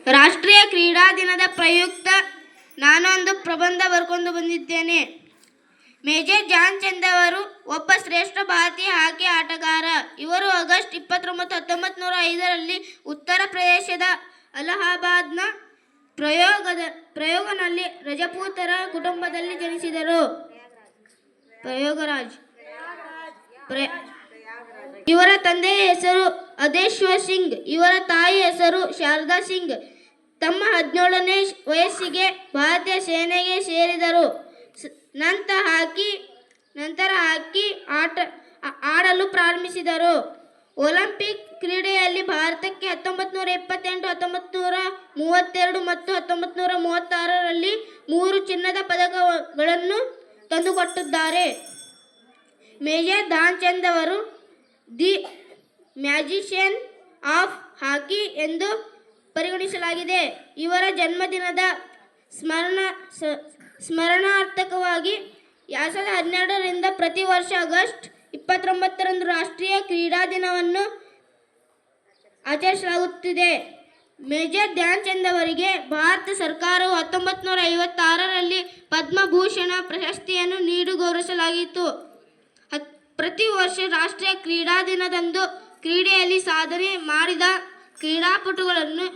ರಾಷ್ಟ್ರೀಯ ಕ್ರೀಡಾ ದಿನದ ಪ್ರಯುಕ್ತ ನಾನೊಂದು ಪ್ರಬಂಧ ಬರ್ಕೊಂಡು ಬಂದಿದ್ದೇನೆ. ಮೇಜರ್ ಧ್ಯಾನ್ ಚಂದ್ ಅವರು ಒಬ್ಬ ಶ್ರೇಷ್ಠ ಭಾರತೀಯ ಹಾಕಿ ಆಟಗಾರ. ಇವರು ಆಗಸ್ಟ್ 29, 1905ರಲ್ಲಿ ಉತ್ತರ ಪ್ರದೇಶದ ಅಲಹಾಬಾದ್ನ ಪ್ರಯೋಗನಲ್ಲಿ ರಜಪೂತರ ಕುಟುಂಬದಲ್ಲಿ ಜನಿಸಿದರು. ಪ್ರಯಾಗರಾಜ್. ಇವರ ತಂದೆಯ ಹೆಸರು ಅದೇಶ್ವರ್ ಸಿಂಗ್, ಇವರ ತಾಯಿ ಹೆಸರು ಶಾರದಾ ಸಿಂಗ್. ತಮ್ಮ 17ನೇ ವಯಸ್ಸಿಗೆ ಭಾರತೀಯ ಸೇನೆಗೆ ಸೇರಿದರು. ನಂತರ ಹಾಕಿ ಆಡಲು ಪ್ರಾರಂಭಿಸಿದರು. ಒಲಿಂಪಿಕ್ ಕ್ರೀಡೆಯಲ್ಲಿ ಭಾರತಕ್ಕೆ 1928, 1932 ಮತ್ತು 1936ರಲ್ಲಿ 3 ಚಿನ್ನದ ಪದಕಗಳನ್ನು ತಂದುಕೊಟ್ಟಿದ್ದಾರೆ. ಮೇಜರ್ ಧ್ಯಾನ್ ಚಂದ್ ಅವರು ದಿ ಮ್ಯಾಜಿಷಿಯನ್ ಆಫ್ ಹಾಕಿ ಎಂದು ಪರಿಗಣಿಸಲಾಗಿದೆ. ಇವರ ಜನ್ಮದಿನದ ಸ್ಮರಣಾರ್ಥಕವಾಗಿ 2012ರಿಂದ ಪ್ರತಿ ವರ್ಷ ಆಗಸ್ಟ್ 29ರಂದು ರಾಷ್ಟ್ರೀಯ ಕ್ರೀಡಾ ದಿನವನ್ನು ಆಚರಿಸಲಾಗುತ್ತಿದೆ. ಮೇಜರ್ ಧ್ಯಾನ್ ಚಂದ್ ಅವರಿಗೆ ಭಾರತ ಸರ್ಕಾರವು 1956ರಲ್ಲಿ ಪದ್ಮಭೂಷಣ ಪ್ರಶಸ್ತಿಯನ್ನು ನೀಡಿ ಗೌರವಿಸಲಾಗಿತ್ತು. ಪ್ರತಿ ವರ್ಷ ರಾಷ್ಟ್ರೀಯ ಕ್ರೀಡಾ ದಿನದಂದು ಕ್ರೀಡೆಯಲ್ಲಿ ಸಾಧನೆ ಮಾಡಿದ ಕ್ರೀಡಾಪಟುಗಳನ್ನು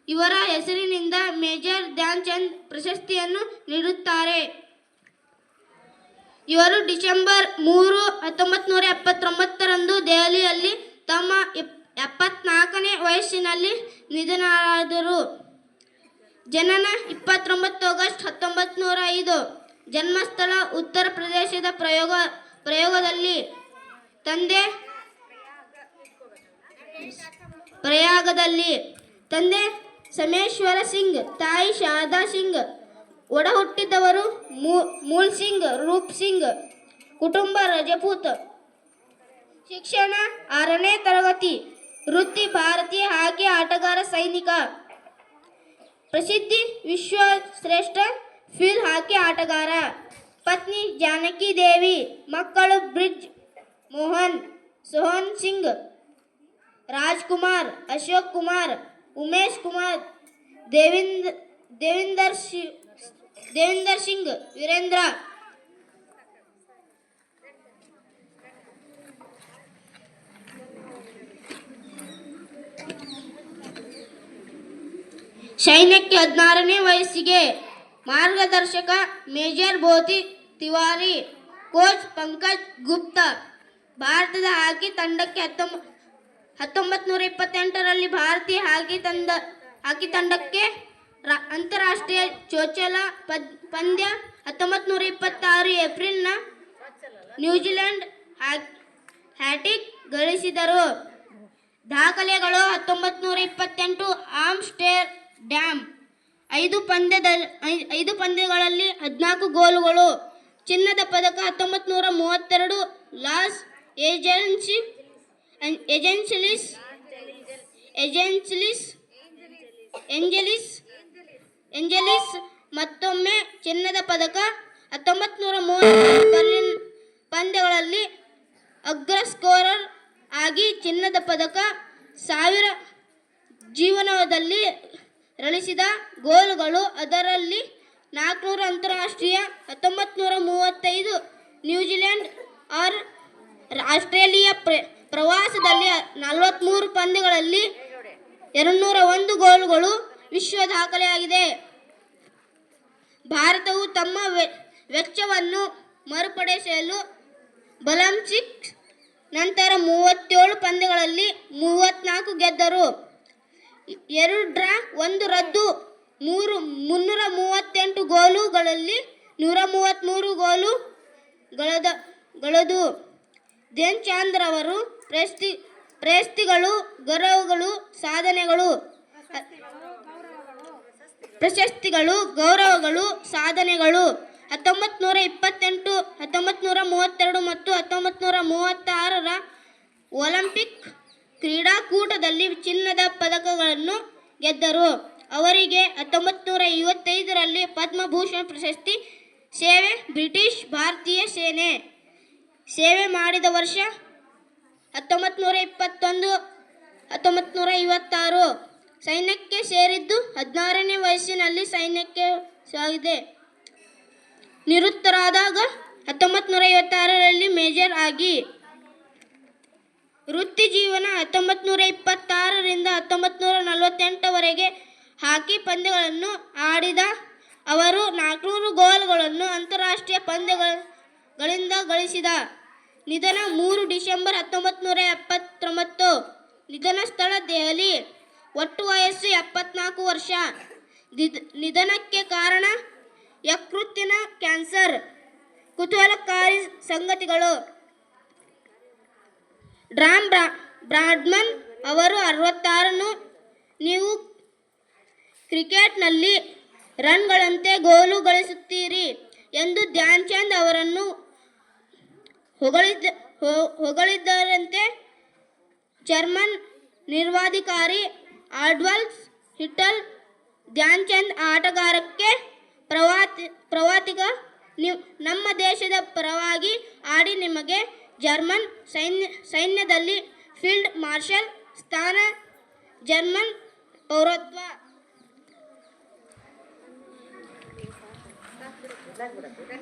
ಇವರ ಹೆಸರಿನಿಂದ ಮೇಜರ್ ಧ್ಯಾನ್ ಚಂದ್ ಪ್ರಶಸ್ತಿಯನ್ನು ನೀಡುತ್ತಾರೆ. ಇವರು ಡಿಸೆಂಬರ್ 3, 1979ರಂದು ದೆಹಲಿಯಲ್ಲಿ ತಮ್ಮ 74ನೇ ವಯಸ್ಸಿನಲ್ಲಿ ನಿಧನರಾದರು. ಜನನ 29 ಆಗಸ್ಟ್ 1905. ಜನ್ಮಸ್ಥಳ ಉತ್ತರ ಪ್ರದೇಶದ ಪ್ರಯಾಗದಲ್ಲಿ. ತಂದೆ ಸಮೇಶ್ವರ ಸಿಂಗ್, ತಾಯಿ ಶಾರದಾ ಸಿಂಗ್. ಒಡ ಹುಟ್ಟಿದವರು ಮೂಲ್ ಸಿಂಗ್, ರೂಪ್ ಸಿಂಗ್. ಕುಟುಂಬ ರಜಪೂತ್. ಶಿಕ್ಷಣ 6ನೇ ತರಗತಿ. ವೃತ್ತಿ ಭಾರತೀಯ ಹಾಕಿ ಆಟಗಾರ, ಸೈನಿಕ. ಪ್ರಸಿದ್ಧಿ ವಿಶ್ವ ಶ್ರೇಷ್ಠ ಫೀಲ್ಡ್ ಹಾಕಿ ಆಟಗಾರ. ಪತ್ನಿ ಜಾನಕಿ ದೇವಿ. ಮಕ್ಕಳು ಬ್ರಿಜ್ ಮೋಹನ್, ಸೋಹನ್ ಸಿಂಗ್, ರಾಜ್ ಕುಮಾರ್, ಅಶೋಕ್ ಕುಮಾರ್, ಉಮೇಶ್ ಕುಮಾರ್, ದೇವಿಂದರ್ ಸಿಂಗ್, ವೀರೇಂದ್ರ. ಸೈನ್ಯಕ್ಕೆ 16ನೇ ವಯಸ್ಸಿಗೆ. ಮಾರ್ಗದರ್ಶಕ ಮೇಜರ್ ಬೋತಿ ತಿವಾರಿ. ಕೋಚ್ ಪಂಕಜ್ ಗುಪ್ತಾ. ಭಾರತದ ಹಾಕಿ ತಂಡಕ್ಕೆ 1928ರಲ್ಲಿ ಭಾರತೀಯ ಹಾಕಿ ತಂಡಕ್ಕೆ ಅಂತಾರಾಷ್ಟ್ರೀಯ ಚೊಚ್ಚಲ ಪಂದ್ಯ. 1926 ಏಪ್ರಿಲ್ನ ನ್ಯೂಜಿಲೆಂಡ್ ಹ್ಯಾಟ್ರಿಕ್ ಗಳಿಸಿದರು. ದಾಖಲೆಗಳು 1928 ಆಮ್ಸ್ಟೆರ್ ಡ್ಯಾಮ್ 5 ಪಂದ್ಯಗಳಲ್ಲಿ 14 ಗೋಲುಗಳು. ಚಿನ್ನದ ಪದಕ 1932 ಲಾಸ್ ಏಂಜಲೀಸ್. ಮತ್ತೊಮ್ಮೆ ಚಿನ್ನದ ಪದಕ 1930 ಬರ್ಲಿನ್ ಪಂದ್ಯಗಳಲ್ಲಿ ಅಗ್ರ ಸ್ಕೋರರ್ ಆಗಿ ಚಿನ್ನದ ಪದಕ. 1000 ಜೀವನದಲ್ಲಿ ಗಳಿಸಿದ ಗೋಲುಗಳು, ಅದರಲ್ಲಿ 400 ಅಂತಾರಾಷ್ಟ್ರೀಯ. 1935 ನ್ಯೂಜಿಲೆಂಡ್ ಆಸ್ಟ್ರೇಲಿಯಾ ಪ್ರವಾಸದಲ್ಲಿ 43 ಪಂದ್ಯಗಳಲ್ಲಿ 201 ಗೋಲುಗಳು ವಿಶ್ವ ದಾಖಲೆಯಾಗಿದೆ. ಭಾರತವು ತಮ್ಮ ವೆಚ್ಚವನ್ನು ಮರುಪಡೆಸಲು ಒಲಿಂಪಿಕ್ಸ್ ನಂತರ 37 ಪಂದ್ಯಗಳಲ್ಲಿ 34 ಗೆದ್ದರು. 2 ಡ್ರಾ, 1 ರದ್ದು. 338 ಗೋಲುಗಳಲ್ಲಿ 133 ಗೋಲು ಗಳದು. ಧ್ಯಾನ್ ಚಂದ್ ರವರು ಪ್ರಶಸ್ತಿಗಳು, ಗೌರವಗಳು, ಸಾಧನೆಗಳು. 1928, 1932 ಮತ್ತು 1936ರ ಒಲಿಂಪಿಕ್ ಕ್ರೀಡಾಕೂಟದಲ್ಲಿ ಚಿನ್ನದ ಪದಕಗಳನ್ನು ಗೆದ್ದರು. ಅವರಿಗೆ 1955ರಲ್ಲಿ ಪದ್ಮಭೂಷಣ ಪ್ರಶಸ್ತಿ. ಸೇವೆ ಬ್ರಿಟಿಷ್ ಭಾರತೀಯ ಸೇನೆ. ಸೇವೆ ಮಾಡಿದ ವರ್ಷ 1921, 1956. ಸೈನ್ಯಕ್ಕೆ ಸೇರಿದ್ದು 16ನೇ ವಯಸ್ಸಿನಲ್ಲಿ ಸೈನ್ಯಕ್ಕೆ ಸಾಗಿದೆ. ನಿವೃತ್ತರಾದಾಗ 1956ರಲ್ಲಿ ಮೇಜರ್ ಆಗಿ ವೃತ್ತಿ ಜೀವನ 1926ರಿಂದ 1948ವರೆಗೆ ಹಾಕಿ ಪಂದ್ಯಗಳನ್ನು ಆಡಿದ ಅವರು 400 ಗೋಲುಗಳನ್ನು ಅಂತಾರಾಷ್ಟ್ರೀಯ ಪಂದ್ಯಗಳಿಂದ ಗಳಿಸಿದ. ನಿಧನ 3 ಡಿಸೆಂಬರ್ 1979. ನಿಧನ ಸ್ಥಳ ದೆಹಲಿ. ಒಟ್ಟು ವಯಸ್ಸು 74 ವರ್ಷ. ನಿಧನಕ್ಕೆ ಕಾರಣ ಯಕೃತ್ತಿನ ಕ್ಯಾನ್ಸರ್. ಕುತೂಹಲಕಾರಿ ಸಂಗತಿಗಳು: ಟಾಮ್ ಬ್ರಾಡ್ಮನ್ ಅವರು 66. ನೀವು ಕ್ರಿಕೆಟ್ನಲ್ಲಿ ರನ್ಗಳಂತೆ ಗೋಲು ಗಳಿಸುತ್ತೀರಿ ಎಂದು ಧ್ಯಾನ್ ಚಂದ್ ಅವರನ್ನು ಹೊಗಳಿದ್ದರಂತೆ. German ನಿರ್ವಾಧಿಕಾರಿ Adolf Hitler Dhyan Chand ಆಟಗಾರಕ್ಕೆ ಪ್ರವಾದಿಗ ನಮ್ಮ ದೇಶದ ಪರವಾಗಿ ಆಡಿ ನಿಮಗೆ ಜರ್ಮನ್ ಸೈನ್ಯದಲ್ಲಿ ಫೀಲ್ಡ್ ಮಾರ್ಷಲ್ ಸ್ಥಾನ, ಜರ್ಮನ್ ಪೌರತ್ವ.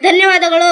ಧನ್ಯವಾದಗಳು.